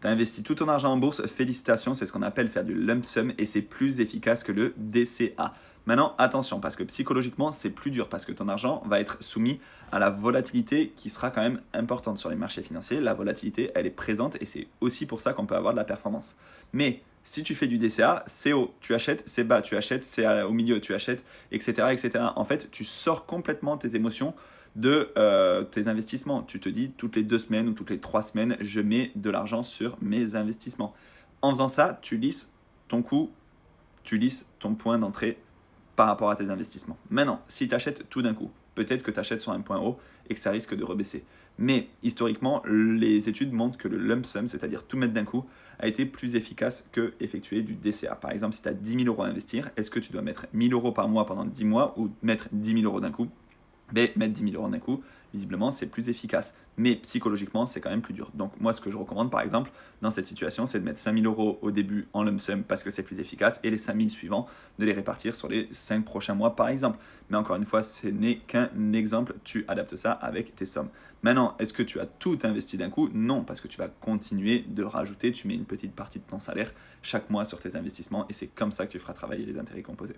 Tu as investi tout ton argent en bourse, félicitations, c'est ce qu'on appelle faire du lump sum et c'est plus efficace que le DCA. Maintenant, attention, parce que psychologiquement, c'est plus dur, parce que ton argent va être soumis à la volatilité qui sera quand même importante sur les marchés financiers. La volatilité, elle est présente et c'est aussi pour ça qu'on peut avoir de la performance. Mais si tu fais du DCA, c'est haut, tu achètes, c'est bas, tu achètes, c'est au milieu, tu achètes, etc., etc. En fait, tu sors complètement tes émotions de tes investissements. Tu te dis toutes les 2 semaines ou toutes les 3 semaines, je mets de l'argent sur mes investissements. En faisant ça, tu lisses ton coût, tu lisses ton point d'entrée par rapport à tes investissements. Maintenant, si tu achètes tout d'un coup, peut-être que tu achètes sur un point haut et que ça risque de rebaisser. Mais historiquement, les études montrent que le lump sum, c'est-à-dire tout mettre d'un coup, a été plus efficace que effectuer du DCA. Par exemple, si tu as 10 000 euros à investir, est-ce que tu dois mettre 1 000 euros par mois pendant 10 mois ou mettre 10 000 euros d'un coup? Mais mettre 10 000 euros d'un coup, visiblement, c'est plus efficace. Mais psychologiquement, c'est quand même plus dur. Donc moi, ce que je recommande, par exemple, dans cette situation, c'est de mettre 5 000 euros au début en lump sum parce que c'est plus efficace et les 5 000 suivants, de les répartir sur les 5 prochains mois, par exemple. Mais encore une fois, ce n'est qu'un exemple. Tu adaptes ça avec tes sommes. Maintenant, est-ce que tu as tout investi d'un coup? Non, parce que tu vas continuer de rajouter. Tu mets une petite partie de ton salaire chaque mois sur tes investissements et c'est comme ça que tu feras travailler les intérêts composés.